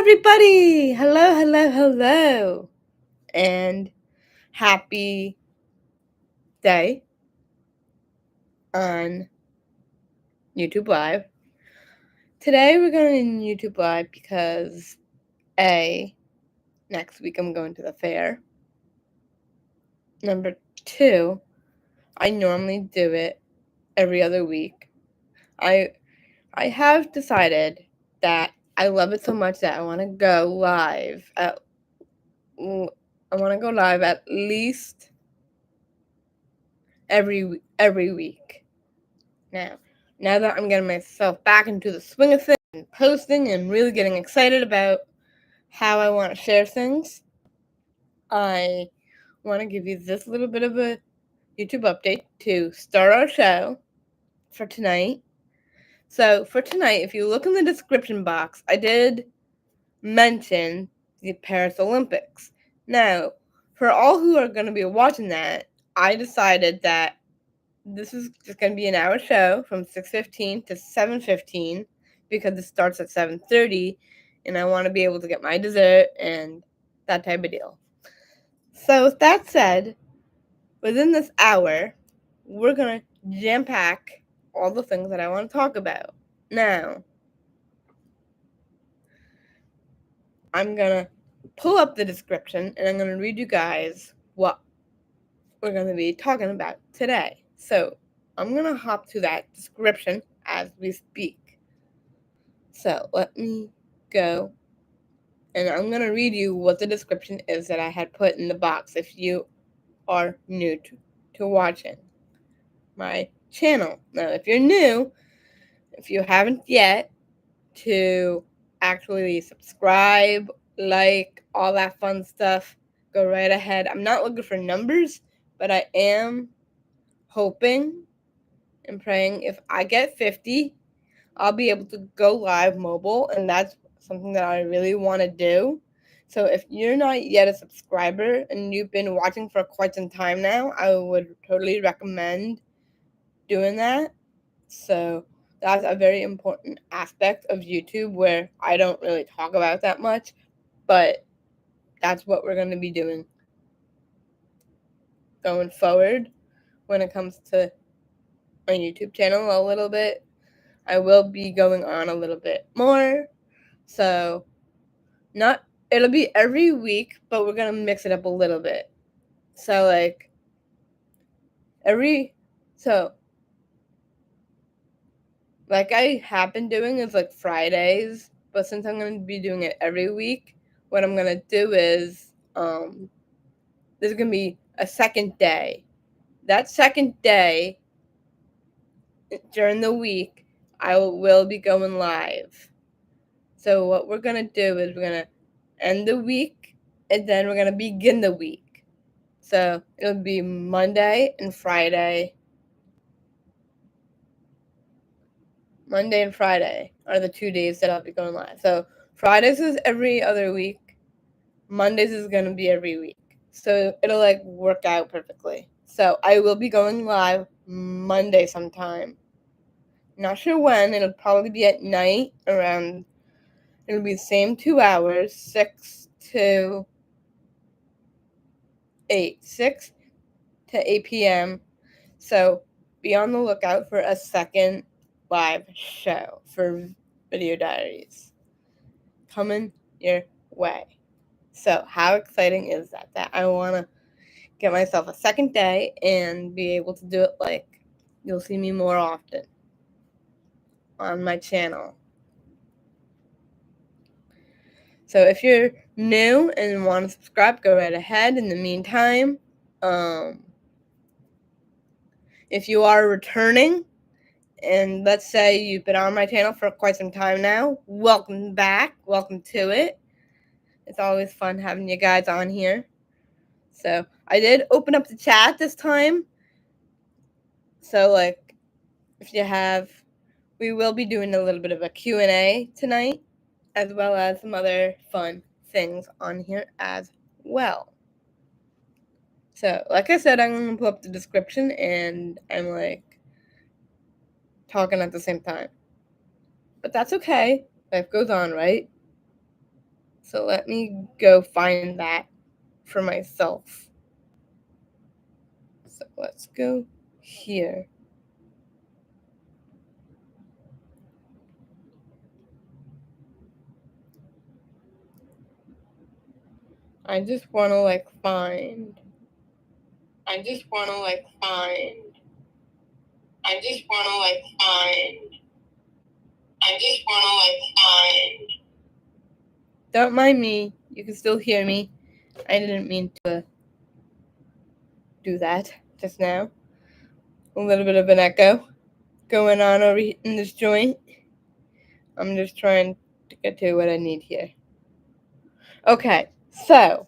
everybody! Hello. And happy day on YouTube Live. Today we're going to YouTube Live because next week I'm going to the fair. Number 2, I normally do it every other week. I have decided that I love it so much that I want to go live at least every week. Now that I'm getting myself back into the swing of things and posting and really getting excited about how I want to share things, I want to give you this little bit of a YouTube update to start our show for tonight. So for tonight, if you look in the description box, I did mention the Paris Olympics. Now, for all who are going to be watching that, I decided that this is just going to be an hour show from 6:15 to 7:15 because it starts at 7:30 and I want to be able to get my dessert and that type of deal. So with that said, within this hour, we're going to jam-pack all the things that I want to talk about. Now, I'm going to pull up the description and I'm going to read you guys what we're going to be talking about today. So I'm going to hop to that description as we speak. So let me go, and I'm going to read you what the description is that I had put in the box if you are new to watching my channel. Now, if you're new, if you haven't yet, to actually subscribe, like, all that fun stuff, go right ahead. I'm not looking for numbers, but I am hoping and praying if I get 50, I'll be able to go live mobile, and that's something that I really want to do. So if you're not yet a subscriber and you've been watching for quite some time now, I would totally recommend doing that. So that's a very important aspect of YouTube where I don't really talk about that much, but that's what we're going to be doing going forward when it comes to my YouTube channel a little bit. I will be going on a little bit more. So it'll be every week, but we're going to mix it up a little bit. So like I have been doing is like Fridays, but since I'm going to be doing it every week, what I'm going to do is there's going to be a second day. That second day during the week, I will be going live. So what we're going to do is we're going to end the week, and then we're going to begin the week. So it'll be Monday and Friday. Monday and Friday are the 2 days that I'll be going live. So Fridays is every other week. Mondays is going to be every week. So it'll like work out perfectly. So I will be going live Monday sometime. Not sure when. It'll probably be at night around. It'll be the same 2 hours, 6 to 8 p.m. So be on the lookout for a second live show for Video Diaries coming your way. So how exciting is that? That I want to get myself a second day and be able to do it. Like, you'll see me more often on my channel. So if you're new and want to subscribe, go right ahead. In the meantime, if you are returning, and let's say you've been on my channel for quite some time now, welcome back. Welcome to it. It's always fun having you guys on here. So I did open up the chat this time. So like, if you have, we will be doing a little bit of a Q&A tonight, as well as some other fun things on here as well. So like I said, I'm going to pull up the description and I'm like talking at the same time. But that's okay. Life goes on, right? So let me go find that for myself. So let's go here. I just want to find. I just want to find. I just want to find. I just want to find. Don't mind me. You can still hear me. I didn't mean to do that just now. A little bit of an echo going on over in this joint. I'm just trying to get to what I need here. Okay, so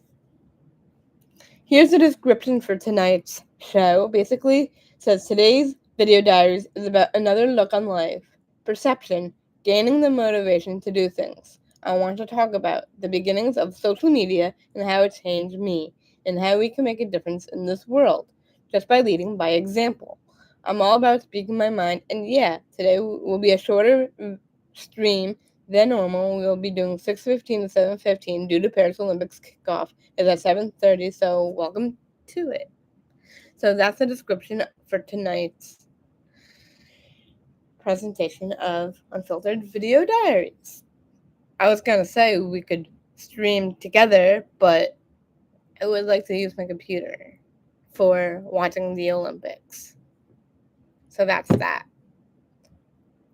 here's the description for tonight's show. Basically, it says today's video diaries is about another look on life, perception, gaining the motivation to do things. I want to talk about the beginnings of social media and how it changed me, and how we can make a difference in this world just by leading by example. I'm all about speaking my mind, and yeah, today will be a shorter stream than normal. We will be doing 6:15 to 7:15 due to Paris Olympics kickoff is at 7:30, so welcome to it. So that's the description for tonight's presentation of Unfiltered Video Diaries. I was going to say we could stream together, but I would like to use my computer for watching the Olympics. So that's that.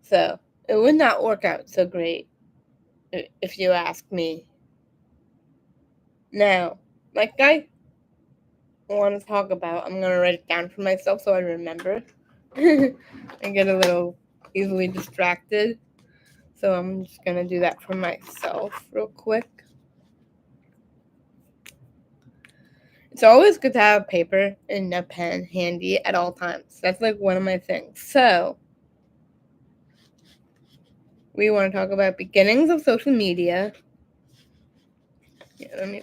So it would not work out so great if you ask me. Now, like I want to talk about, I'm going to write it down for myself so I remember. I get a little easily distracted. So I'm just going to do that for myself real quick. It's always good to have paper and a pen handy at all times. That's one of my things. So we want to talk about beginnings of social media. Yeah, let me.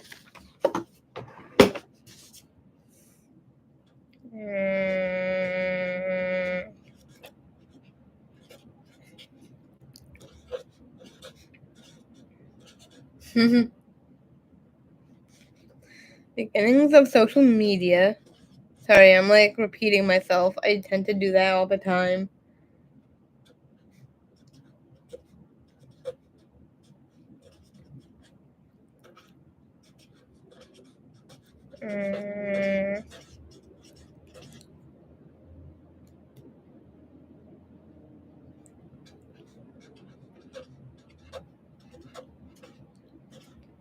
Beginnings of social media. Sorry, I'm repeating myself. I tend to do that all the time.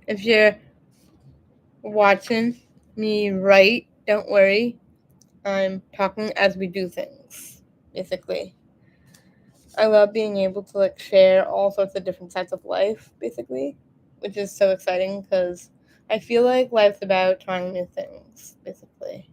If you're watching me write, don't worry. I'm talking as we do things, basically. I love being able to share all sorts of different sides of life, basically, which is so exciting because I feel like life's about trying new things, basically.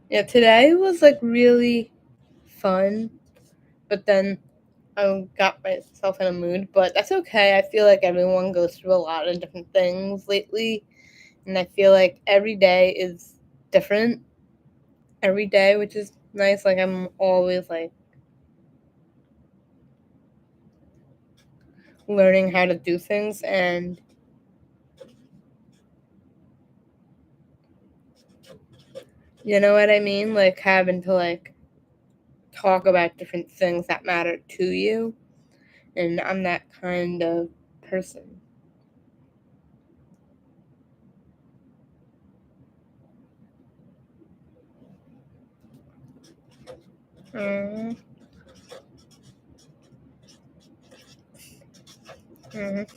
Yeah, today was really fun, but then I got myself in a mood, but that's okay. I feel like everyone goes through a lot of different things lately, and I feel like every day is different every day, which is nice. I'm always learning how to do things, and you know what I mean? Having to talk about different things that matter to you, and I'm that kind of person. Mm-hmm. Mm-hmm.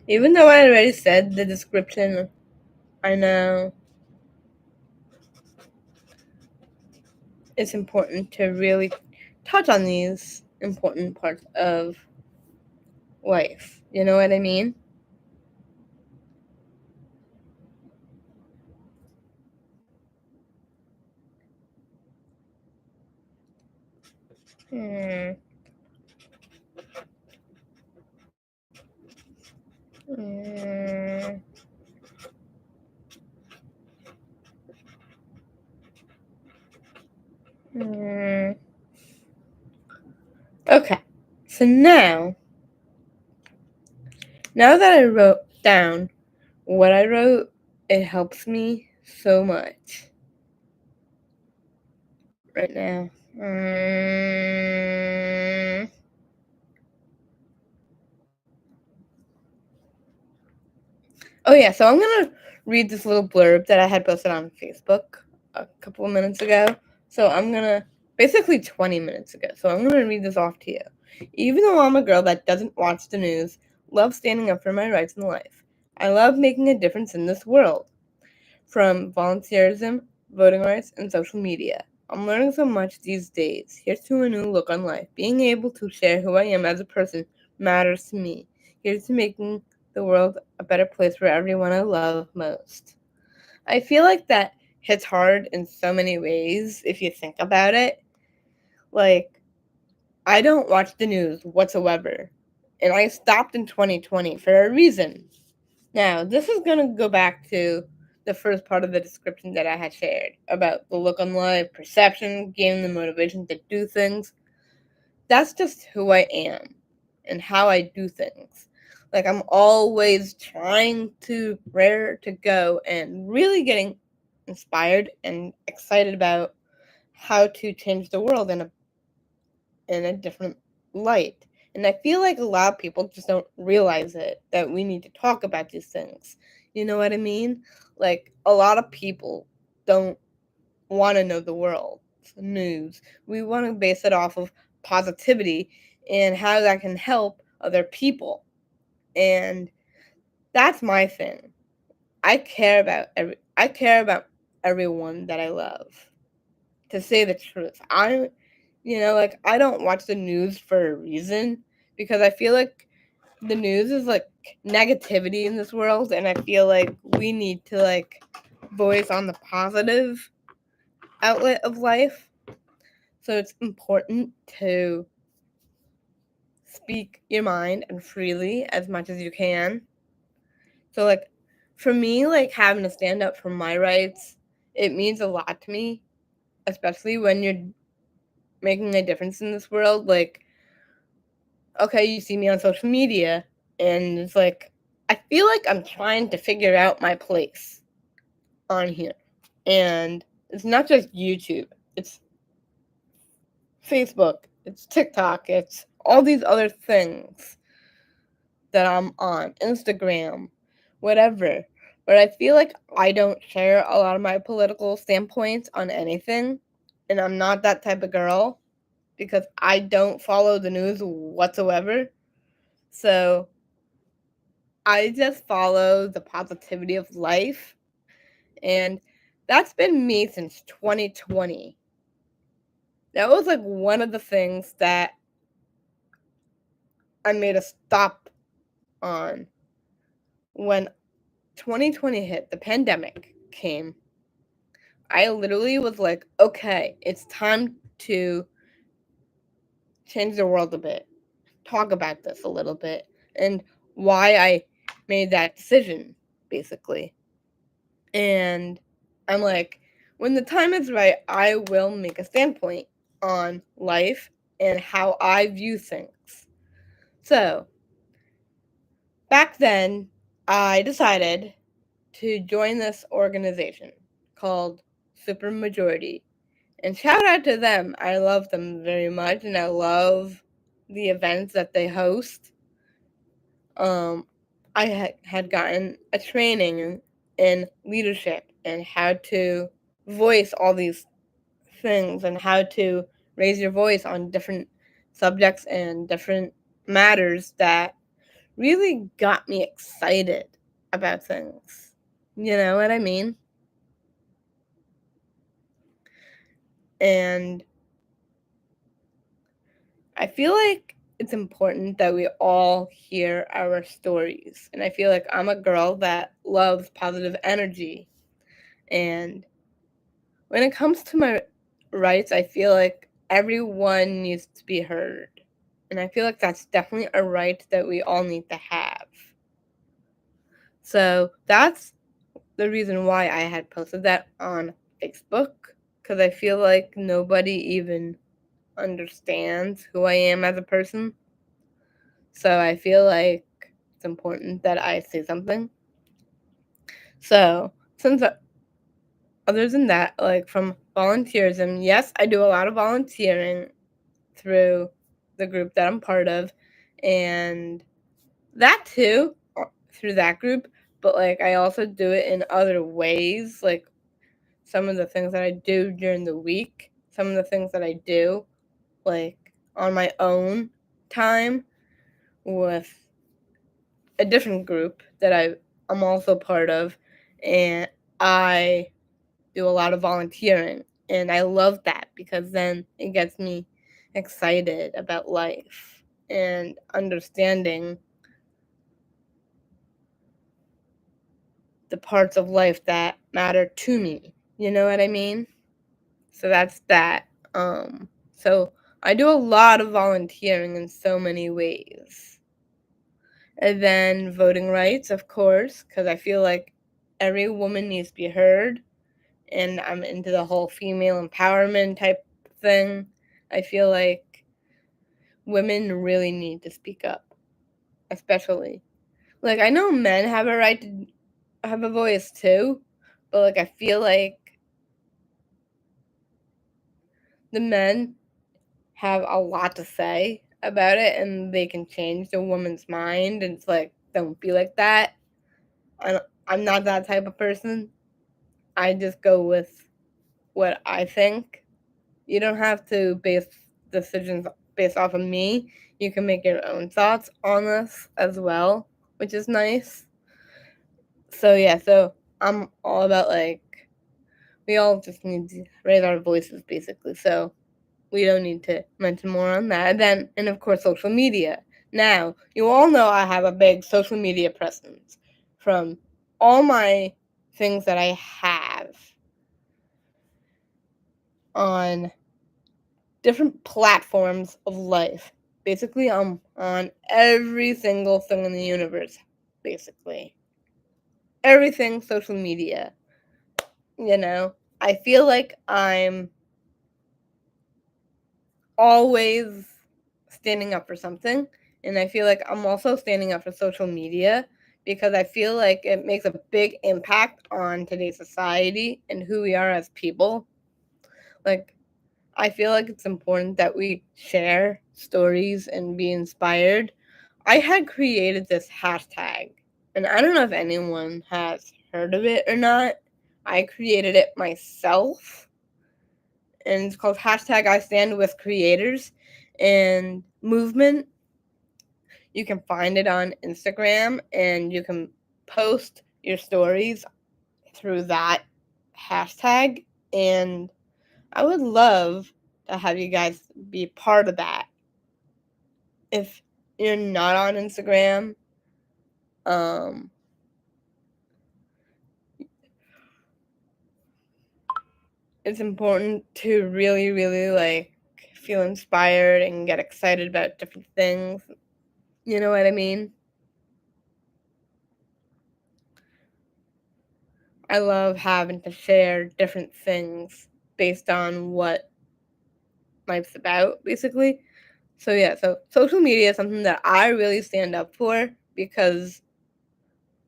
Even though I already said the description, I know it's important to really touch on these important parts of life. You know what I mean? Hmm. Mm. Mm. Okay, so now that I wrote down what I wrote, it helps me so much right now. Oh yeah, so I'm gonna read this little blurb that I had posted on Facebook a couple of minutes ago. So basically 20 minutes ago. So I'm gonna read this off to you. Even though I'm a girl that doesn't watch the news, love standing up for my rights in life. I love making a difference in this world. From volunteerism, voting rights, and social media. I'm learning so much these days. Here's to a new look on life. Being able to share who I am as a person matters to me. Here's to making the world a better place for everyone I love most. I feel like that hits hard in so many ways if you think about it. Like, I don't watch the news whatsoever. And I stopped in 2020 for a reason. Now, this is going to go back to the first part of the description that I had shared about the look on life, perception, gaining the motivation to do things. That's just who I am and how I do things. Like, I'm always trying to where to go and really getting inspired and excited about how to change the world in a different light. And I feel like a lot of people just don't realize it, that we need to talk about these things. You know what I mean? Like, a lot of people don't want to know the world news. We want to base it off of positivity and how that can help other people. And that's my thing. I care about everyone that I love. To say the truth. Like, I don't watch the news for a reason because I feel like the news is like negativity in this world, and I feel like we need to like voice on the positive outlet of life. So it's important to speak your mind and freely as much as you can. So like for me, like having to stand up for my rights, it means a lot to me, especially when you're making a difference in this world. Like, okay, you see me on social media, and it's like, I feel like I'm trying to figure out my place on here. And it's not just YouTube, it's Facebook, it's TikTok, it's all these other things that I'm on, Instagram, whatever. But I feel like I don't share a lot of my political standpoints on anything. And I'm not that type of girl because I don't follow the news whatsoever. So I just follow the positivity of life. And that's been me since 2020. That was like one of the things that I made a stop on when 2020 hit, the pandemic came. I literally was like, okay, it's time to change the world a bit, talk about this a little bit, and why I made that decision, basically. And I'm like, when the time is right, I will make a standpoint on life and how I view things. So, back then, I decided to join this organization called Supermajority. And shout out to them. I love them very much and I love the events that they host. Um, I had gotten a training in leadership and how to voice all these things and how to raise your voice on different subjects and different matters that really got me excited about things. You know what I mean? And I feel like it's important that we all hear our stories. And I feel like I'm a girl that loves positive energy. And when it comes to my rights, I feel like everyone needs to be heard. And I feel like that's definitely a right that we all need to have. So that's the reason why I had posted that on Facebook, because I feel like nobody even understands who I am as a person. So I feel like it's important that I say something. So, since other than that, like from volunteerism, yes, I do a lot of volunteering through the group that I'm part of, and that too, through that group, but like I also do it in other ways, like some of the things that I do during the week, some of the things that I do like on my own time with a different group that I'm also part of, and I do a lot of volunteering, and I love that because then it gets me excited about life and understanding the parts of life that matter to me. You know what I mean? So that's that. So I do a lot of volunteering in so many ways. And then voting rights, of course, because I feel like every woman needs to be heard, and I'm into the whole female empowerment type thing. I feel like women really need to speak up, especially. Like, I know men have a right to have a voice too, but like, I feel like the men have a lot to say about it, and they can change the woman's mind, and it's like, don't be like that. I'm not that type of person. I just go with what I think. You don't have to base decisions based off of me. You can make your own thoughts on this as well, which is nice. So yeah, so I'm all about like we all just need to raise our voices basically. So we don't need to mention more on that. And of course social media. Now, you all know I have a big social media presence from all my things that I have on different platforms of life. Basically, I'm on every single thing in the universe. Basically, everything social media. You know, I feel like I'm always standing up for something, and I feel like I'm also standing up for social media because I feel like it makes a big impact on today's society and who we are as people. Like, I feel like it's important that we share stories and be inspired. I had created this hashtag, and I don't know if anyone has heard of it or not. I created it myself, and it's called hashtag I stand with creators and movement. You can find it on Instagram, and you can post your stories through that hashtag, and I would love to have you guys be part of that. If you're not on Instagram, um, it's important to really, really like feel inspired and get excited about different things. You know what I mean? I love having to share different things based on what life's about, basically. So yeah, so social media is something that I really stand up for because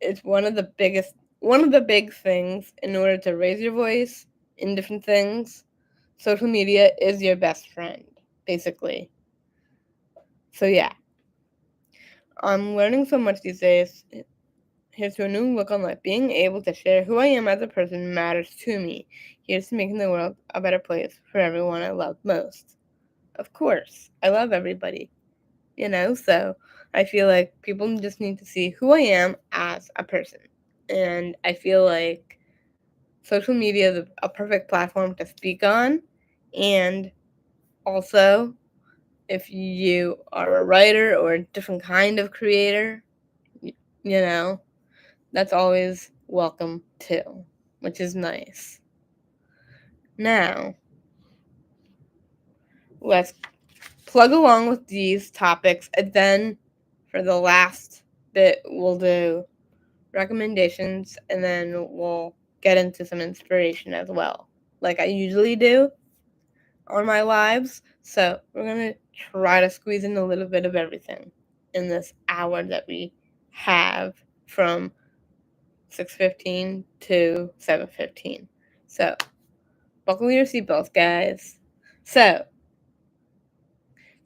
it's one of the big things in order to raise your voice in different things. Social media is your best friend, basically. So yeah, I'm learning so much these days. Here's to a new look on life. Being able to share who I am as a person matters to me. Here's to making the world a better place for everyone I love most. Of course, I love everybody, so I feel like people just need to see who I am as a person. And I feel like social media is a perfect platform to speak on. And also, if you are a writer or a different kind of creator, you know, that's always welcome too, which is nice. Now, let's plug along with these topics, and then for the last bit, we'll do recommendations, and then we'll get into some inspiration as well, like I usually do on my lives. So we're going to try to squeeze in a little bit of everything in this hour that we have from 6:15 to 7:15. So buckle your seatbelts, guys. So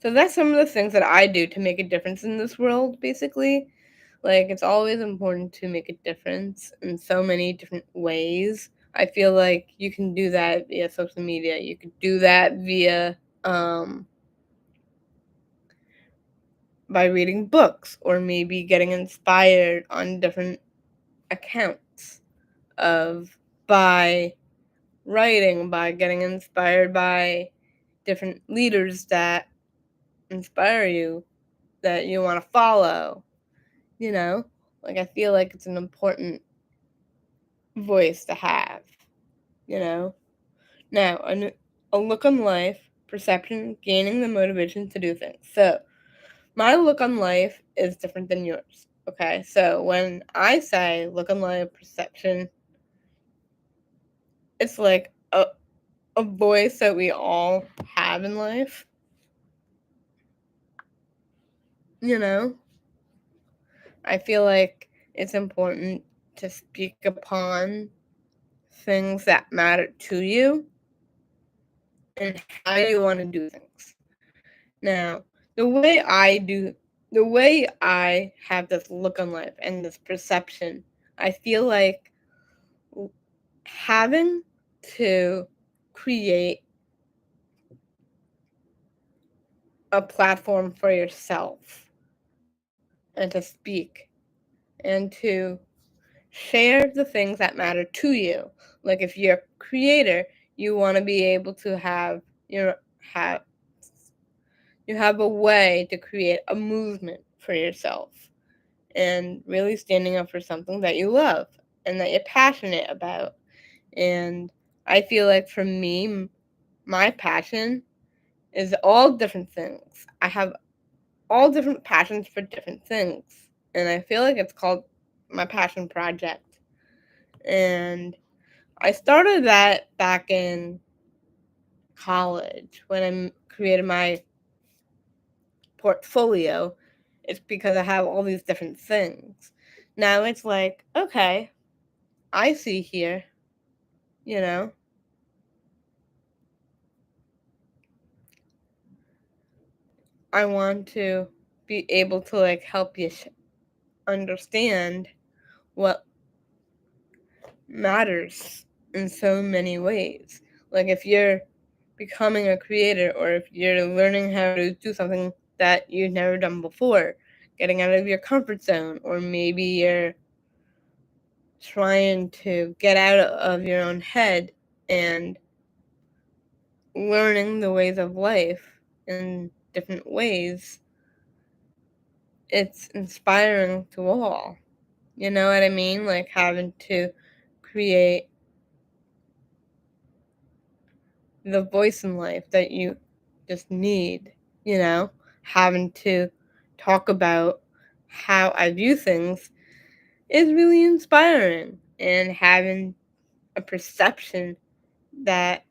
that's some of the things that I do to make a difference in this world, basically. Like, it's always important to make a difference in so many different ways. I feel like you can do that via social media. You could do that via by reading books, or maybe getting inspired on different accounts of by writing, by getting inspired by different leaders that inspire you, that you want to follow, you know? Like, I feel like it's an important voice to have, you know? Now, a look on life, perception, gaining the motivation to do things. So, my look on life is different than yours, okay? So, when I say look on life, perception, it's like a voice that we all have in life, you know? I feel like it's important to speak upon things that matter to you and how you want to do things. Now, the way I have this look on life and this perception, I feel like having to create a platform for yourself and to speak and to share the things that matter to you. Like, if you're a creator, you want to be able to have you have a way to create a movement for yourself, and really standing up for something that you love and that you're passionate about. And I feel like for me, my passion is all different things. I have all different passions for different things. And I feel like it's called my passion project. And I started that back in college when I created my portfolio. It's because I have all these different things. Now it's like, okay, I see here, you know, I want to be able to like help you understand what matters in so many ways. Like, if you're becoming a creator, or if you're learning how to do something that you've never done before, getting out of your comfort zone, or maybe you're trying to get out of your own head and learning the ways of life in different ways, it's inspiring to all. You know what I mean? Like, having to create the voice in life that you just need, you know? Having to talk about how I view things is really inspiring, and having a perception that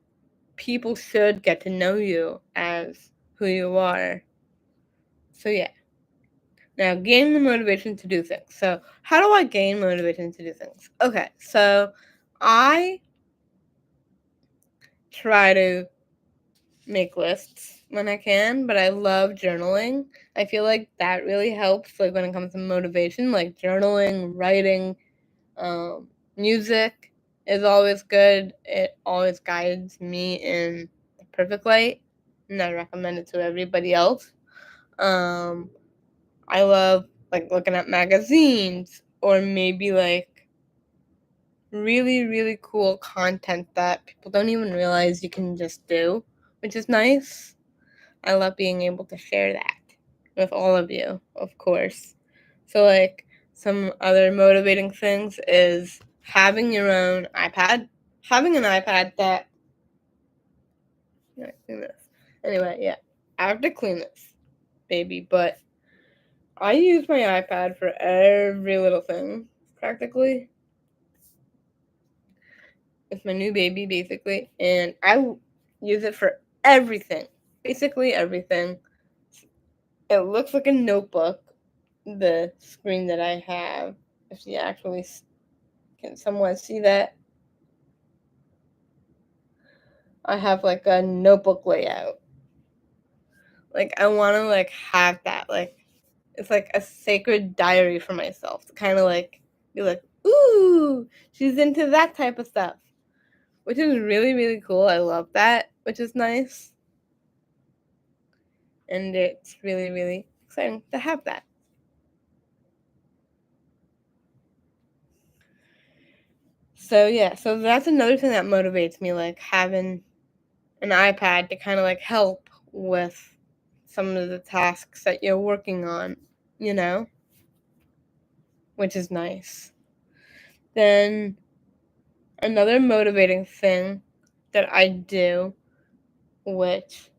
people should get to know you as who you are. So, yeah. Now, gain the motivation to do things. So, how do I gain motivation to do things? Okay, so I try to make lists when I can, but I love journaling. I feel like that really helps, like, when it comes to motivation, like journaling, writing, music is always good. It always guides me in the perfect light, and I recommend it to everybody else. I love, like, looking at magazines, or maybe like really, really cool content that people don't even realize you can just do, which is nice. I love being able to share that with all of you, of course. So, like, some other motivating things is having your own iPad, having an iPad that. Yeah, clean this. Anyway, yeah, I have to clean this, baby, but I use my iPad for every little thing. practically. It's my new baby, basically, and I use it for everything. Basically everything. It looks like a notebook, the screen that I have. If you actually can somewhat see that, I have like a notebook layout. Like I want to like have that. Like it's like a sacred diary for myself to kind of like be like, ooh, she's into that type of stuff, which is really really cool. I love that, which is nice, and it's really really exciting to have that. So yeah, so that's another thing that motivates me, like having an iPad to kind of like help with some of the tasks that you're working on, you know, which is nice. Then another motivating thing that I do, which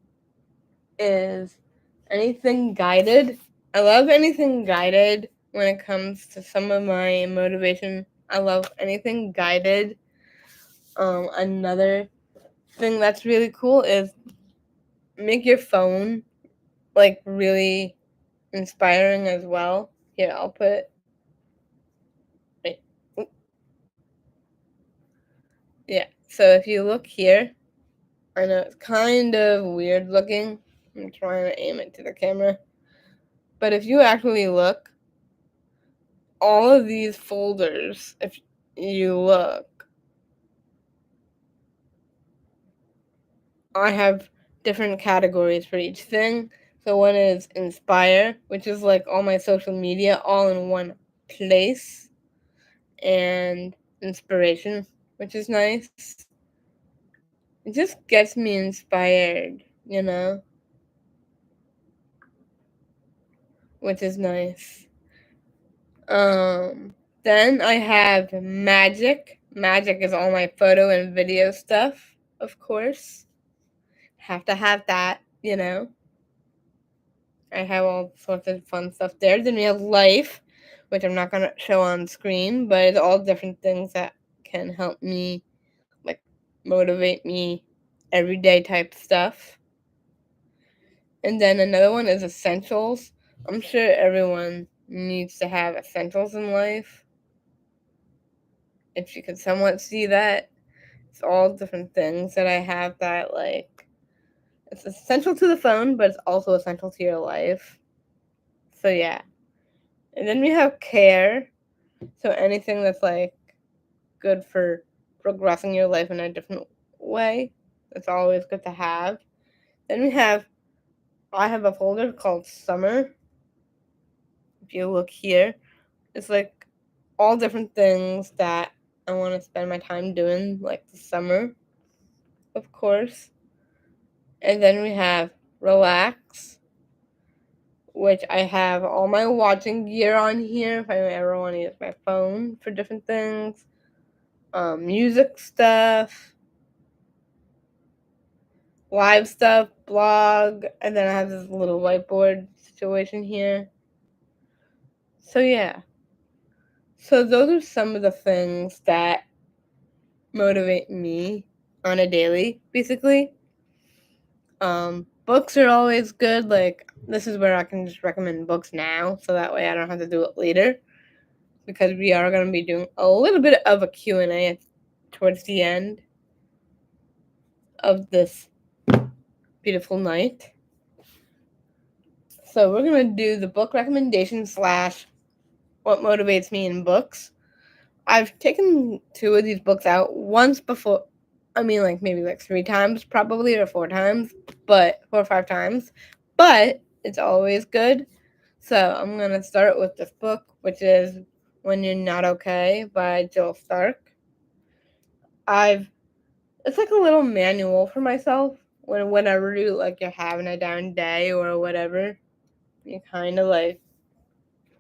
is anything guided. I love anything guided when it comes to some of my motivation. I love anything guided. Another thing that's really cool is make your phone like really inspiring as well. Here, I'll put wait. Yeah. So if you look here, I know it's kind of weird looking. I'm trying to aim it to the camera. But if you actually look, all of these folders, if you look, I have different categories for each thing. So one is inspire, which is like all my social media all in one place, and inspiration, which is nice. It just gets me inspired, you know, which is nice. Then I have magic. Magic is all my photo and video stuff, of course. Have to have that, you know. I have all sorts of fun stuff there. Then we have life, which I'm not gonna show on screen, but it's all different things that can help me, like, motivate me, everyday type stuff. And then another one is essentials. I'm sure everyone needs to have essentials in life. If you can somewhat see that, it's all different things that I have that, like, it's essential to the phone, but it's also essential to your life. So, yeah. And then we have care. So, anything that's, like, good for progressing your life in a different way. It's always good to have. Then I have a folder called summer. If you look here, it's like all different things that I want to spend my time doing, like the summer, of course. And then we have relax, which I have all my watching gear on here if I ever want to use my phone for different things. Music stuff, live stuff, blog, and then I have this little whiteboard situation here. So yeah. So those are some of the things that motivate me on a daily, basically. Books are always good. Like, this is where I can just recommend books now, so that way I don't have to do it later. Because we are going to be doing a little bit of a Q&A towards the end of this beautiful night. So we're going to do the book recommendation / what motivates me in books. I've taken 2 of these books out once before. I mean, like, maybe like 3 times, probably, or 4 times, but 4 or 5 times. But it's always good. So I'm going to start with this book, which is When You're Not Okay by Jill Stark. It's like a little manual for myself whenever like you're having a down day or whatever. You kind of like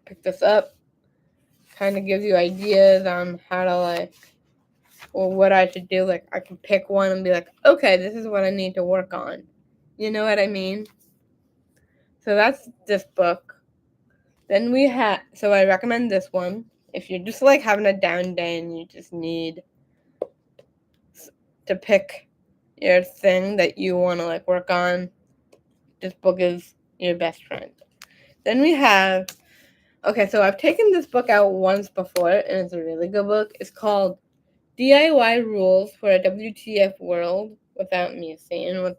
pick this up. Kind of gives you ideas on how to like, or what I should do. Like, I can pick one and be like, okay, this is what I need to work on. You know what I mean? So that's this book. Then so I recommend this one. if you're just like having a down day and you just need to pick your thing that you want to like work on, this book is your best friend. Then we have, okay, so I've taken this book out once before, and it's a really good book. It's called DIY Rules for a WTF World, without me saying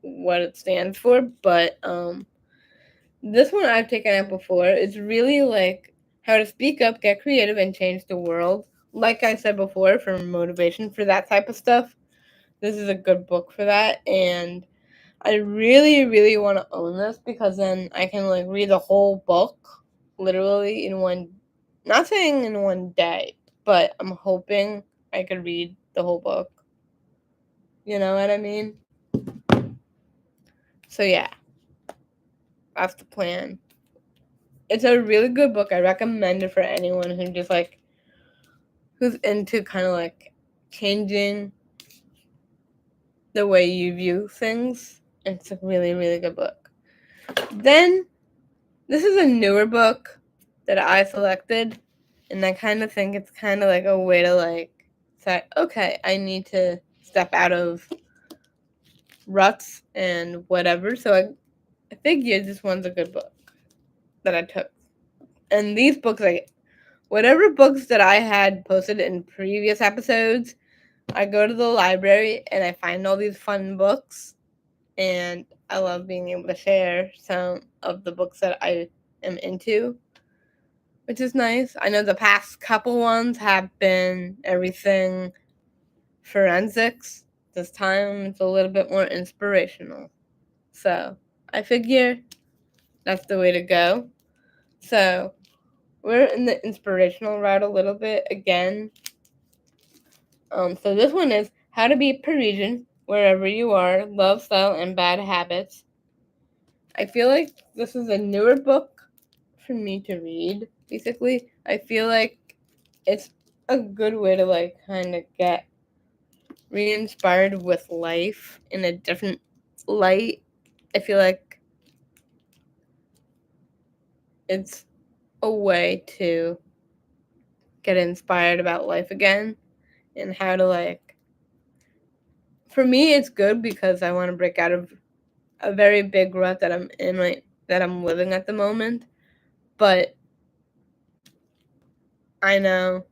what it stands for, but this one I've taken out before. It's really like how to speak up, get creative, and change the world. Like I said before, for motivation for that type of stuff, this is a good book for that, and I really, really want to own this because then I can like read the whole book literally in one, not saying in one day, but I'm hoping I could read the whole book. You know what I mean? So yeah, that's the plan. It's a really good book. I recommend it for anyone who just like, who's into kind of like changing the way you view things. It's a really, really good book. Then this is a newer book that I selected, and I kind of think it's kind of like a way to like say, okay, I need to step out of ruts and whatever. So I figured this one's a good book that I took. And these books, like whatever books that I had posted in previous episodes, I go to the library and I find all these fun books, and I love being able to share some of the books that I am into, which is nice. I know the past couple ones have been everything forensics. This time it's a little bit more inspirational. So I figure that's the way to go. So we're in the inspirational route a little bit again. So this one is How to Be Parisian Wherever You Are, Love, Style, and Bad Habits. I feel like this is a newer book for me to read, basically. I feel like it's a good way to like kind of get re-inspired with life in a different light. I feel like it's a way to get inspired about life again and how to like, for me it's good because I want to break out of a very big rut that I'm in, like that I'm living at the moment. But I know,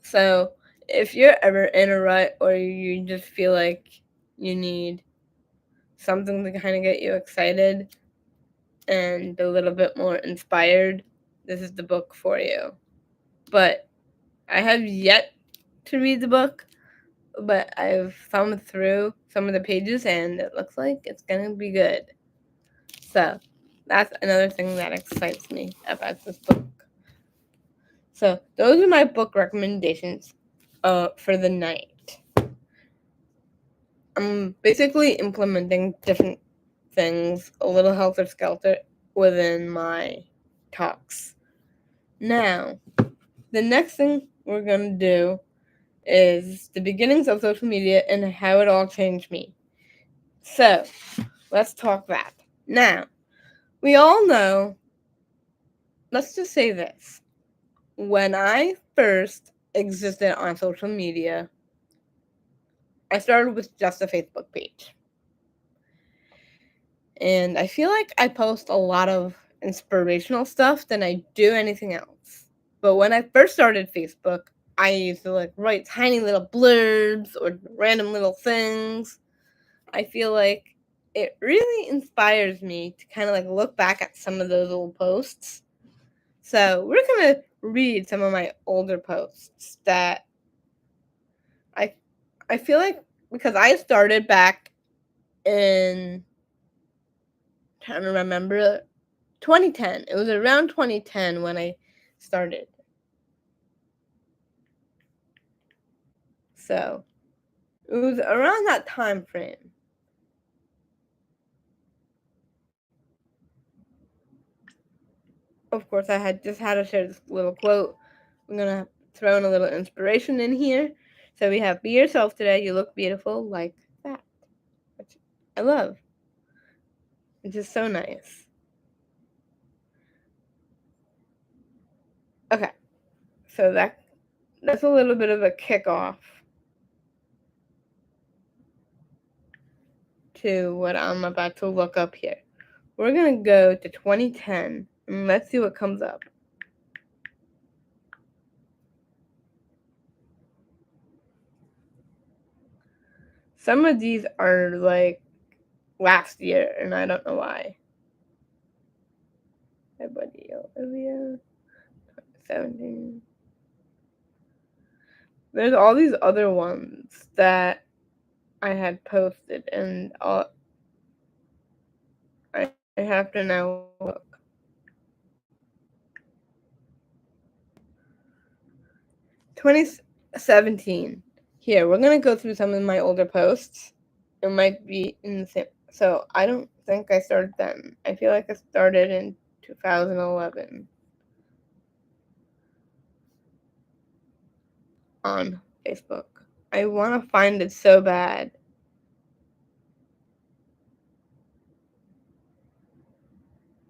so if you're ever in a rut or you just feel like you need something to kind of get you excited and a little bit more inspired, this is the book for you. But I have yet to read the book, but I've thumbed through some of the pages and it looks like it's going to be good. So that's another thing that excites me about this book. So those are my book recommendations for the night. I'm basically implementing different things, a little helter-skelter, within my talks. Now, the next thing we're going to do is the beginnings of social media and how it all changed me. So, let's talk that. Now, we all know, let's just say this. When I first existed on social media, I started with just a Facebook page. And I feel like I post a lot of inspirational stuff than I do anything else. But when I first started Facebook, I used to like write tiny little blurbs or random little things. I feel like it really inspires me to kind of like look back at some of those old posts. So we're gonna read some of my older posts that I feel like, because I started back in, trying to remember, 2010. It was around 2010 when I started. So it was around that time frame. Of course, I had just had to share this little quote. I'm gonna throw in a little inspiration in here. So we have, be yourself today. You look beautiful like that, which I love. It's just so nice. Okay, so that's a little bit of a kickoff to what I'm about to look up here. We're gonna go to 2010 and let's see what comes up. Some of these are like last year, and I don't know why. Hi, buddy, Olivia, 17. There's all these other ones that I had posted, and I have to now look. 2017. Here, we're gonna go through some of my older posts. It might be in the same. So I don't think I started then. I feel like I started in 2011 on Facebook. I want to find it so bad.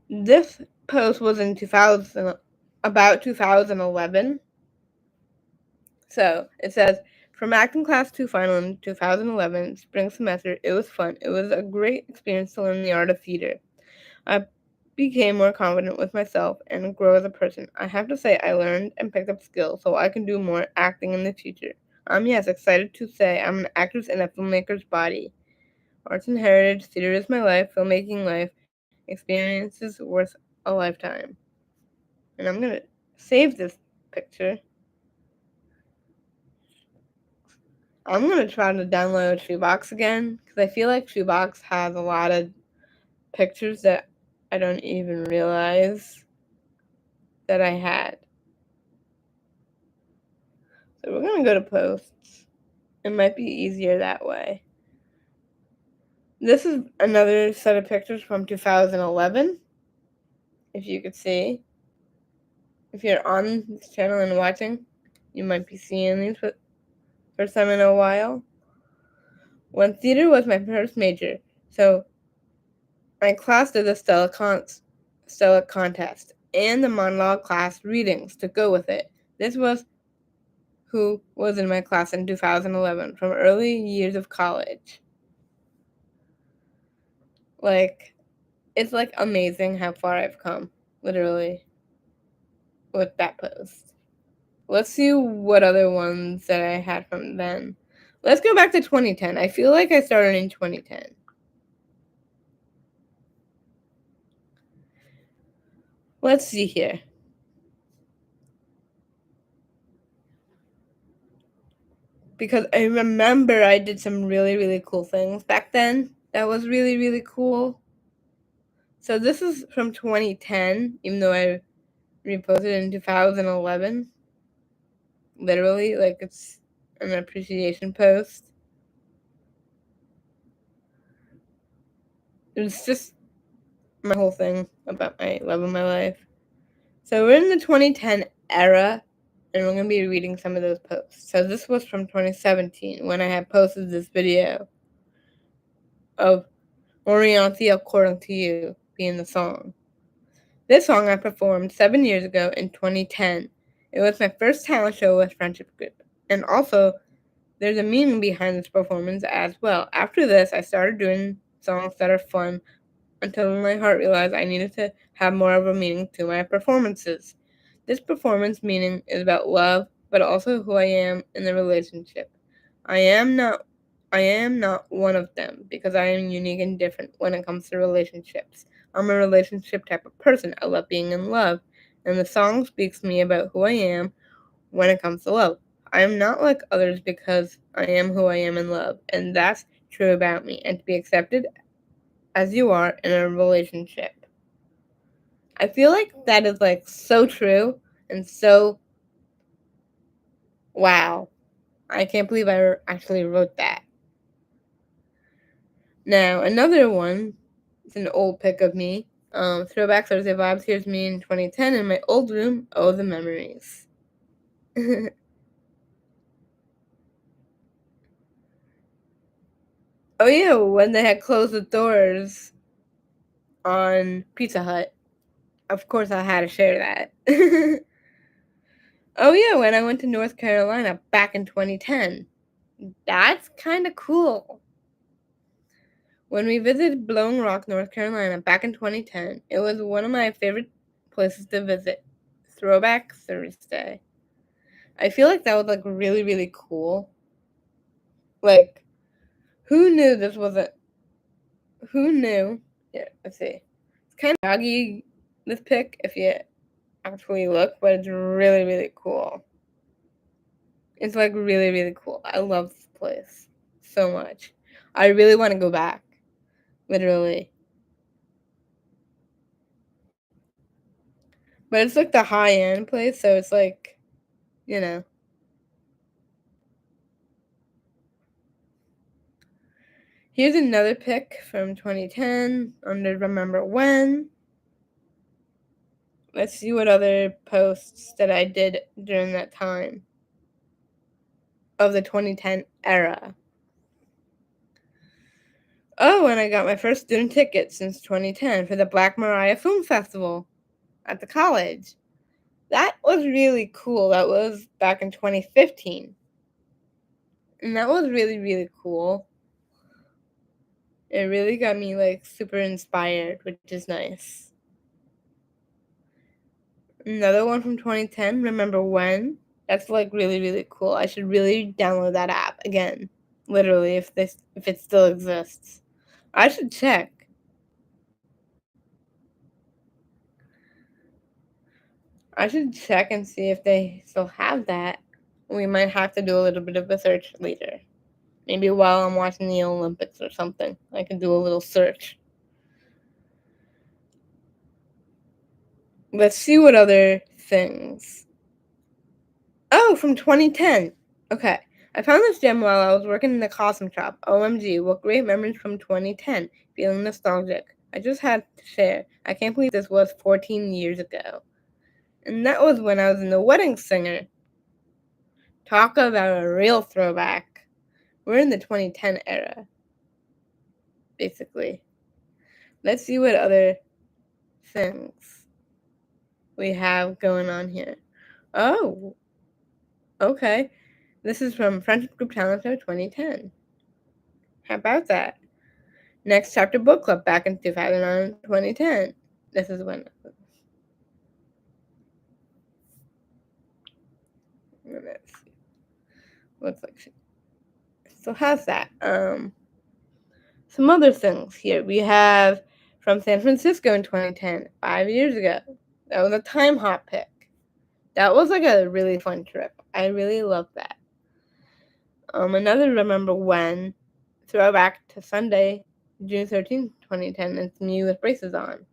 This post was in 2000, about 2011. So it says, from acting class 2 final in 2011, spring semester, it was fun. It was a great experience to learn the art of theater. I became more confident with myself and grow as a person. I have to say, I learned and picked up skills so I can do more acting in the future. Yes, excited to say I'm an actress in a filmmaker's body. Arts and heritage, theater is my life, filmmaking life, experiences worth a lifetime. And I'm gonna save this picture. I'm gonna try to download Shoebox again because I feel like Shoebox has a lot of pictures that I don't even realize that I had. So we're gonna go to posts. It might be easier that way. This is another set of pictures from 2011. If you could see, if you're on this channel and watching, you might be seeing these for the first time in a while. When theater was my first major, so my class did the Stella contest and the monologue class readings to go with it. This was who was in my class in 2011 from early years of college. Like, it's like amazing how far I've come, literally, with that post. Let's see what other ones that I had from then. Let's go back to 2010. I feel like I started in 2010. Let's see here. Because I remember I did some really, really cool things back then. That was really, really cool. So this is from 2010, even though I reposted it in 2011. Literally, like it's an appreciation post. It was just my whole thing about my love of my life. So we're in the 2010 era, and we're going to be reading some of those posts. So this was from 2017 when I had posted this video of Oriente According to You being the song. This song I performed 7 years ago in 2010. It was my first talent show with Friendship Group. And also, there's a meaning behind this performance as well. After this, I started doing songs that are fun until my heart realized I needed to have more of a meaning to my performances. This performance meaning is about love, but also who I am in the relationship. I am not I am not one of them because I am unique and different when it comes to relationships. I'm a relationship type of person. I love being in love, and the song speaks to me about who I am when it comes to love. I am not like others because I am who I am in love, and that's true about me, and to be accepted as you are in a relationship. I feel like that is like so true and so wow. I can't believe I actually wrote that. Now, another one, it's an old pic of me. Throwback Thursday vibes. Here's me in 2010 in my old room. Oh, the memories. Oh, yeah, when they had closed the doors on Pizza Hut. Of course, I had to share that. Oh, yeah, when I went to North Carolina back in 2010. That's kind of cool. When we visited Blowing Rock, North Carolina back in 2010, it was one of my favorite places to visit. Throwback Thursday. I feel like that was like really, really cool. Like, who knew this was a. Who knew? Yeah, let's see. It's kind of doggy, this pic, if you actually look, but it's really, really cool. It's like really, really cool. I love this place so much. I really want to go back. Literally. But it's like the high end place, so it's like, you know. Here's another pic from 2010 under Remember When. Let's see what other posts that I did during that time of the 2010 era. Oh, and I got my first student ticket since 2010 for the Black Mariah Film Festival at the college. That was really cool. That was back in 2015. And that was really, really cool. It really got me like super inspired, which is nice. Another one from 2010, Remember When? That's like really, really cool. I should really download that app again. Literally, if it still exists. I should check. I should check and see if they still have that. We might have to do a little bit of a search later. Maybe while I'm watching the Olympics or something. I can do a little search. Let's see what other things. Oh, from 2010. Okay. I found this gem while I was working in the costume shop. OMG, what great memories from 2010. Feeling nostalgic. I just had to share. I can't believe this was 14 years ago. And that was when I was in The Wedding Singer. Talk about a real throwback. We're in the 2010 era, basically. Let's see what other things we have going on here. Oh, okay. This is from Friendship Group Talent Show 2010. How about that? Next Chapter Book Club back in 2009 2010. This is when. Let's see. Looks like she still has that. Some other things here. We have from San Francisco in 2010, 5 years ago. That was a time hop pick. That was like a really fun trip. I really loved that. Another Remember When throwback to Sunday, June 13th, 2010. It's me with braces on.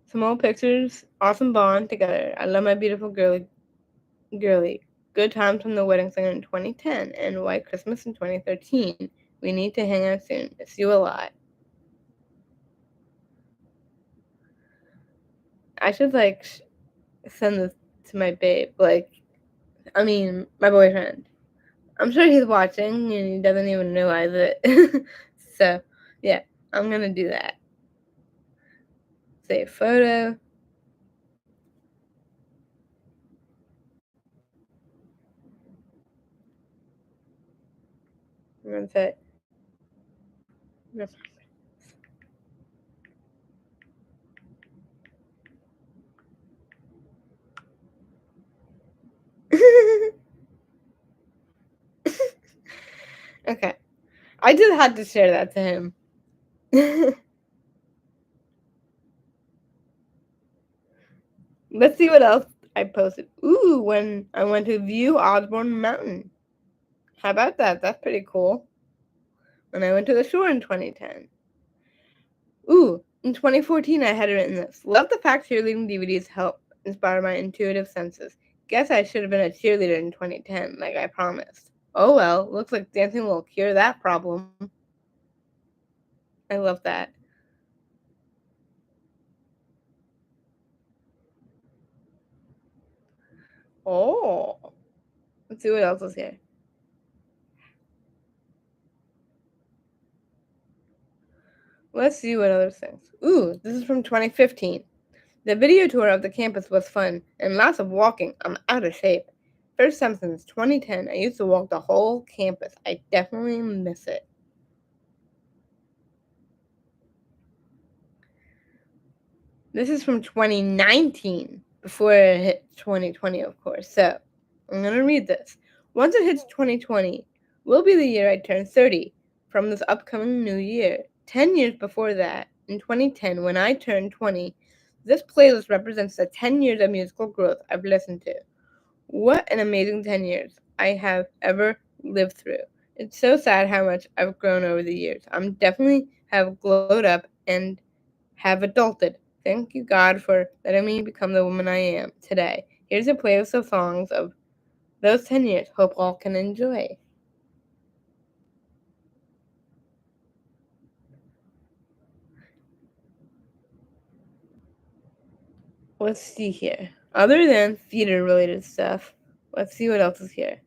Some old pictures, awesome bond together. I love my beautiful girly. Good times from the wedding singer in 2010 and White Christmas in 2013. We need to hang out soon. Miss you a lot. I should like send this to my babe. My boyfriend. I'm sure he's watching and he doesn't even realize it. So, yeah, I'm gonna do that. Save photo. I'm gonna say. Okay. I just had to share that to him. Let's see what else I posted. Ooh, when I went to view Osborne Mountain. How about that? That's pretty cool. When I went to the shore in 2010. Ooh, in 2014 I had written this. Love the fact cheerleading DVDs help inspire my intuitive senses. Guess I should have been a cheerleader in 2010, like I promised. Oh well, looks like dancing will cure that problem. I love that. Oh, let's see what else is here. Let's see what other things. Ooh, this is from 2015. The video tour of the campus was fun and lots of walking. I'm out of shape. First time since 2010, I used to walk the whole campus. I definitely miss it. This is from 2019, before it hit 2020, of course. So, I'm going to read this. Once it hits 2020, will be the year I turn 30 from this upcoming new year. 10 years before that, in 2010, when I turned 20, this playlist represents the 10 years of musical growth I've listened to. What an amazing 10 years I have ever lived through. It's so sad how much I've grown over the years. I'm definitely have glowed up and have adulted. Thank you, God, for letting me become the woman I am today. Here's a playlist of songs of those 10 years. Hope all can enjoy. Let's see here. Other than theater related stuff, let's see what else is here.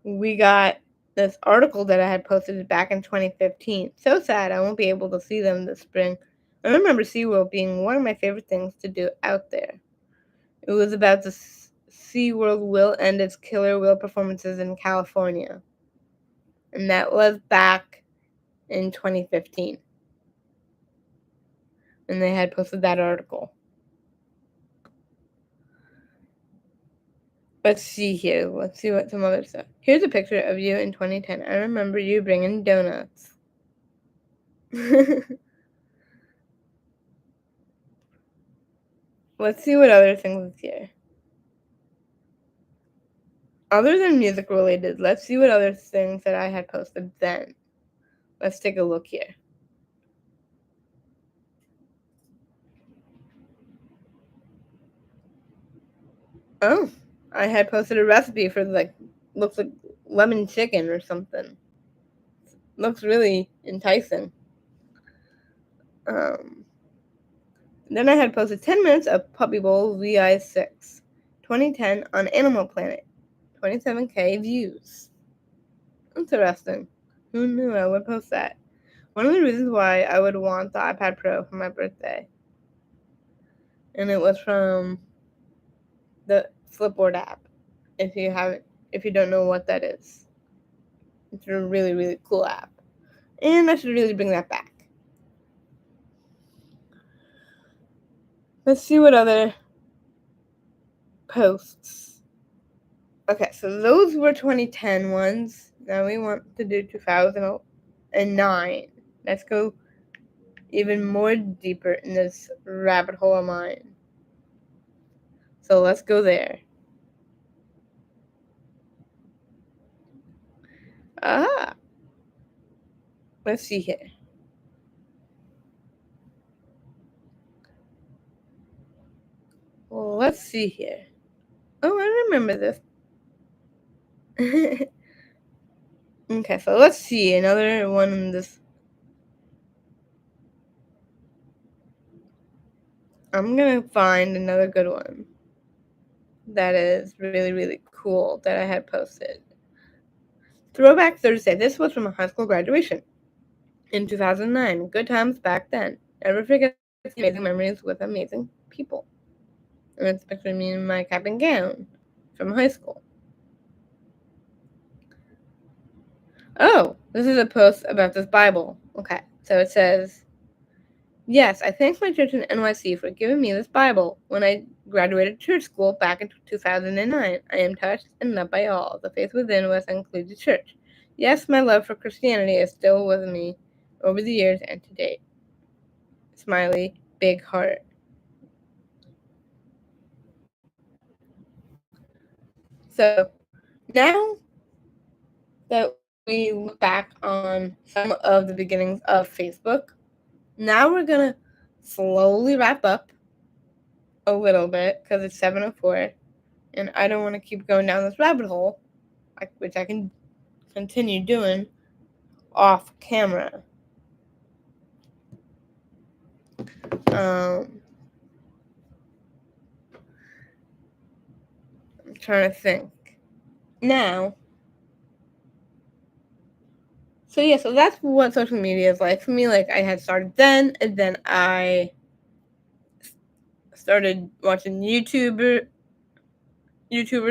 We got this article that I had posted back in 2015. So sad I won't be able to see them this spring. I remember SeaWorld being one of my favorite things to do out there. It was about the SeaWorld will end its killer whale performances in California. And that was back in 2015. And they had posted that article. Let's see here. Let's see what some other stuff. Here's a picture of you in 2010. I remember you bringing donuts. Let's see what other things is here. Other than music related, let's see what other things that I had posted then. Let's take a look here. Oh, I had posted a recipe for looks like lemon chicken or something. Looks really enticing. Um, then I had posted 10 minutes of Puppy Bowl VI6, 2010 on Animal Planet, 27K views. Interesting. Who knew I would post that? One of the reasons why I would want the iPad Pro for my birthday. And it was from the Flipboard app. If you don't know what that is. It's a really, really cool app. And I should really bring that back. Let's see what other posts. Okay, so those were 2010 ones. Now we want to do 2009. Let's go even more deeper in this rabbit hole of mine. So let's go there. Ah, let's see here. Well, let's see here. Oh, I remember this. Okay, so let's see another one in this. I'm gonna find another good one that is really, really cool that I had posted. Throwback Thursday. This was from a high school graduation in 2009. Good times back then. Never forget the amazing memories with amazing people. And it's a picture of me in my cap and gown from high school. Oh, this is a post about this Bible. Okay, so it says, yes, I thank my church in NYC for giving me this Bible when I graduated church school back in 2009. I am touched and loved by all. The faith within us includes the church. Yes, my love for Christianity is still with me over the years and to date. Smiley, big heart. So now that we look back on some of the beginnings of Facebook, now we're going to slowly wrap up a little bit because it's 7:04 and I don't want to keep going down this rabbit hole, which I can continue doing off camera. I'm trying to think. Now, So that's what social media is like for me. Like, I had started then, and then I started watching YouTubers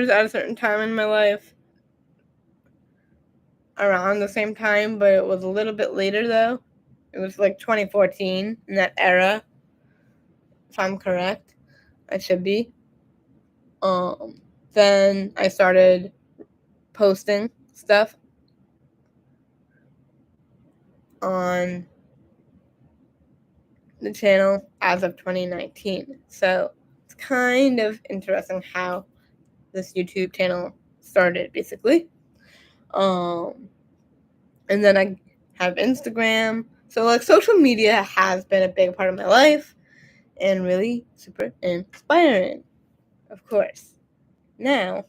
at a certain time in my life, around the same time, but it was a little bit later though. It was like 2014 in that era, if I'm correct. I should be. Then I started posting stuff on the channel as of 2019. So it's kind of interesting how this YouTube channel started, basically. And then I have Instagram. So, like, social media has been a big part of my life and really super inspiring, of course. Now,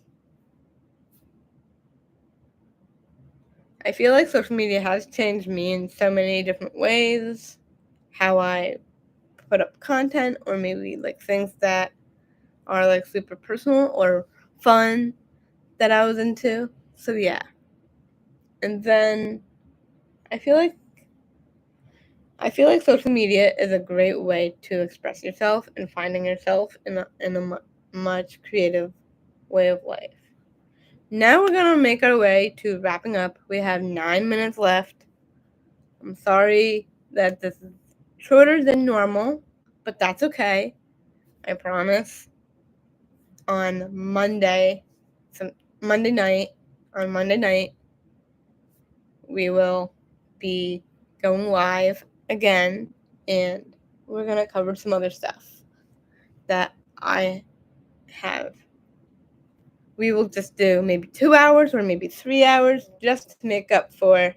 I feel like social media has changed me in so many different ways. How I put up content, or maybe like things that are like super personal or fun that I was into. So, yeah. And then I feel like social media is a great way to express yourself and finding yourself in a much creative way of life. Now we're going to make our way to wrapping up. We have 9 minutes left. I'm sorry that this is shorter than normal, but that's okay. I promise. On Monday, Monday night, we will be going live again, and we're going to cover some other stuff that I have. We will just do maybe 2 hours or maybe 3 hours just to make up for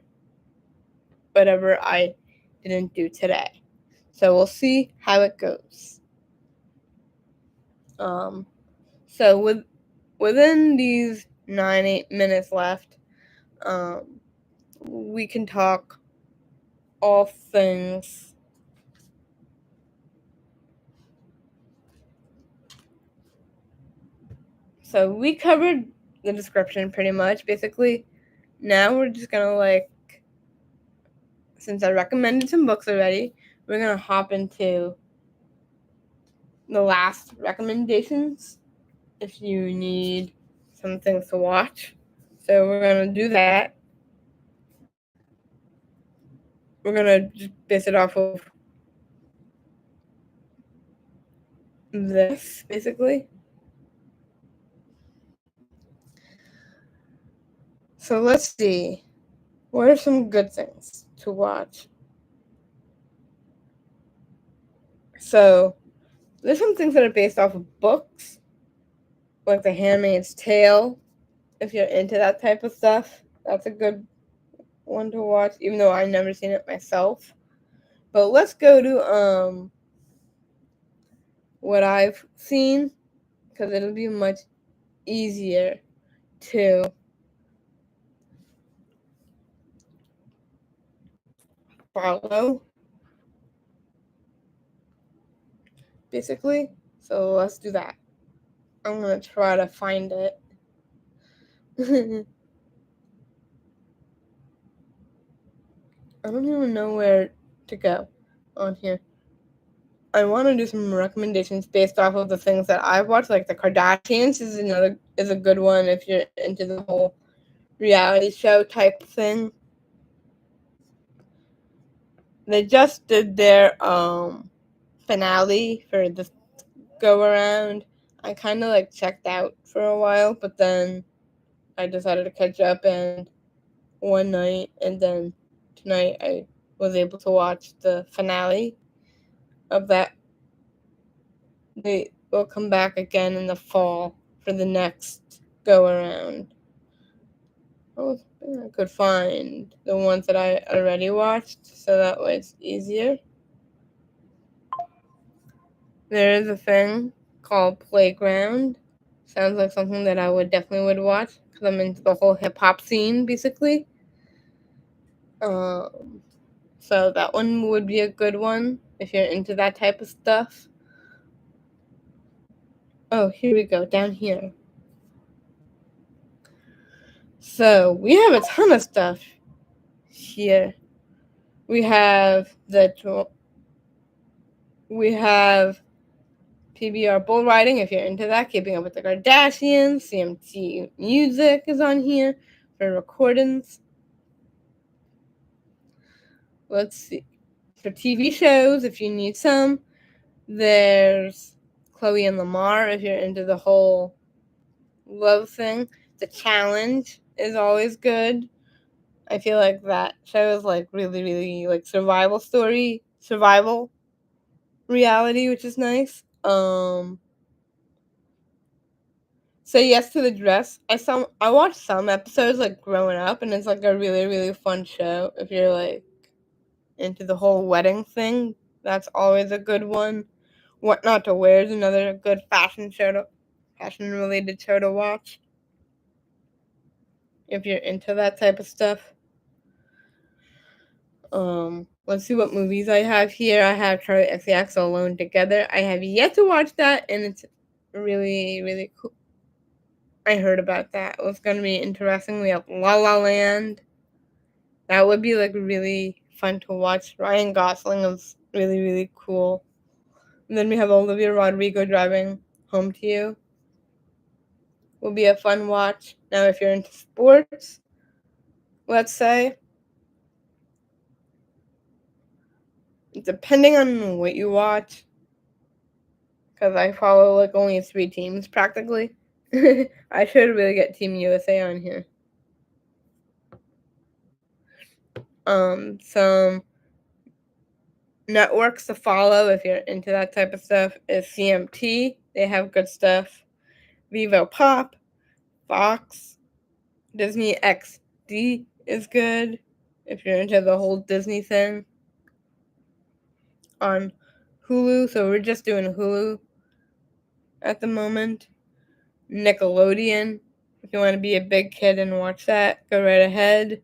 whatever I didn't do today. So we'll see how it goes. So within these 8 minutes left, we can talk all things. So we covered the description pretty much, basically. Now we're just gonna, since I recommended some books already, we're gonna hop into the last recommendations if you need some things to watch. So we're gonna do that. We're gonna just base it off of this, basically. So let's see. What are some good things to watch? So there's some things that are based off of books, like The Handmaid's Tale. If you're into that type of stuff, that's a good one to watch, even though I've never seen it myself. But let's go to what I've seen, because it'll be much easier to follow, basically. So let's do that. I'm gonna try to find it. I don't even know where to go on here. I want to do some recommendations based off of the things that I've watched, like the Kardashians is a good one if you're into the whole reality show type thing. They just did their finale for this go around. I kind of checked out for a while, but then I decided to catch up, and one night, and then tonight I was able to watch the finale of that. They will come back again in the fall for the next go around. I could find the ones that I already watched, so that way it's easier. There is a thing called Playground. Sounds like something that I would watch, because I'm into the whole hip hop scene, basically. So that one would be a good one if you're into that type of stuff. Oh, here we go, down here. So we have a ton of stuff here. We have we have PBR bull riding if you're into that. Keeping Up with the Kardashians. CMT Music is on here for recordings. Let's see. For TV shows, if you need some, there's Chloe and Lamar if you're into the whole love thing. The Challenge is always good. I feel like that show is like really, really like survival reality, which is nice. Say Yes to the Dress. I watched some episodes like growing up, and it's like a really, really fun show if you're like into the whole wedding thing. That's always a good one. What Not to Wear is another good fashion related show to watch if you're into that type of stuff. Let's see what movies I have here. I have Charlie XCX Alone Together. I have yet to watch that, and it's really, really cool. I heard about that. It was gonna be interesting. We have La La Land. That would be like really fun to watch. Ryan Gosling is really, really cool. And then we have Olivia Rodrigo driving Home to You. Will be a fun watch. Now, if you're into sports, let's say, depending on what you watch, because I follow like only 3 teams practically. I should really get Team USA on here. Some networks to follow if you're into that type of stuff is CMT. They have good stuff. Vivo Pop, Fox, Disney XD is good if you're into the whole Disney thing. On Hulu, so we're just doing Hulu at the moment. Nickelodeon, if you want to be a big kid and watch that, go right ahead.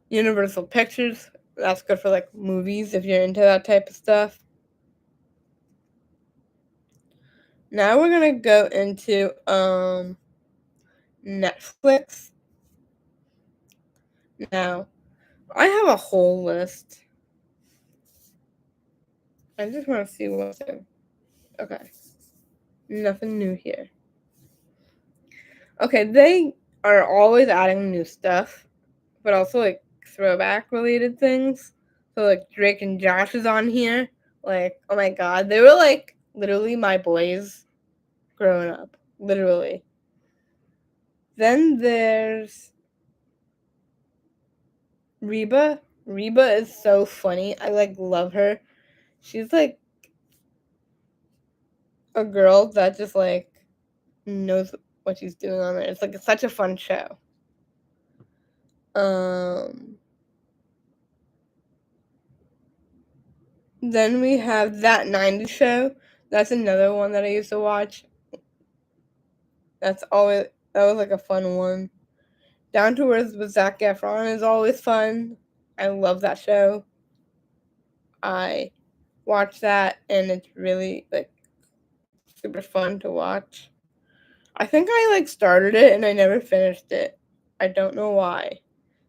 Universal Pictures, that's good for like movies if you're into that type of stuff. Now we're gonna go into Netflix. Now I have a whole list. I just want to see what's in. Okay, nothing new here. Okay, they are always adding new stuff, but also like throwback related things. So like Drake and Josh is on here. Like, oh my god, they were like literally my boys growing up. Literally. Then there's Reba. Reba is so funny. I like love her. She's like a girl that just like knows what she's doing on there. It's like such a fun show. Then we have That 90s Show. That's another one that I used to watch. That was like a fun one. Down to Earth with Zac Efron is always fun. I love that show. I watch that and it's really like super fun to watch. I think I like started it and I never finished it. I don't know why.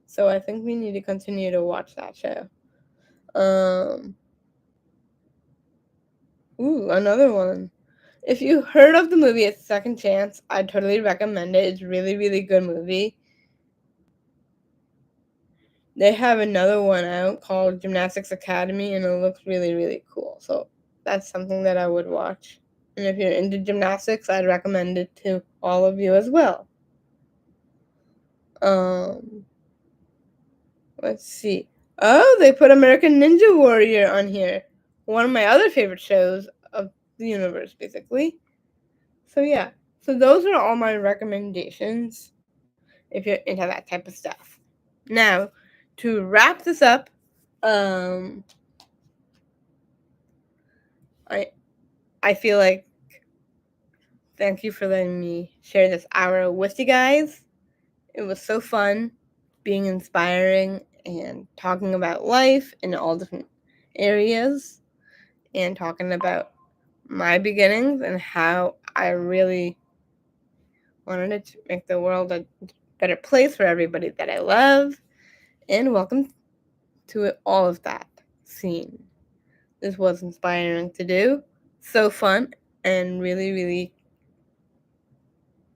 So I think we need to continue to watch that show. Another one. If you heard of the movie A Second Chance, I totally recommend it. It's really, really good movie. They have another one out called Gymnastics Academy, and it looks really, really cool. So that's something that I would watch. And if you're into gymnastics, I'd recommend it to all of you as well. Let's see. Oh, they put American Ninja Warrior on here. One of my other favorite shows of the universe, basically. So yeah. So those are all my recommendations if you're into that type of stuff. Now, to wrap this up, I feel like thank you for letting me share this hour with you guys. It was so fun being inspiring and talking about life in all different areas and talking about my beginnings and how I really wanted to make the world a better place for everybody that I love. And welcome to all of that scene. This was inspiring to do, so fun, and really, really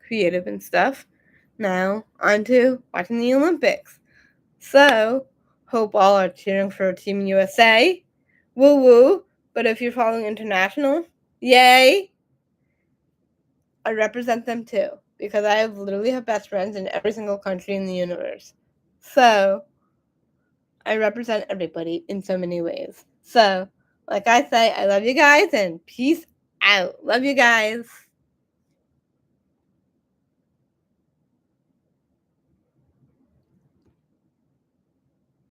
creative and stuff. Now, on to watching the Olympics. So, hope all are cheering for Team USA. Woo woo. But if you're following international, yay! I represent them too, because I literally have best friends in every single country in the universe. So, I represent everybody in so many ways. So, like I say, I love you guys and peace out. Love you guys.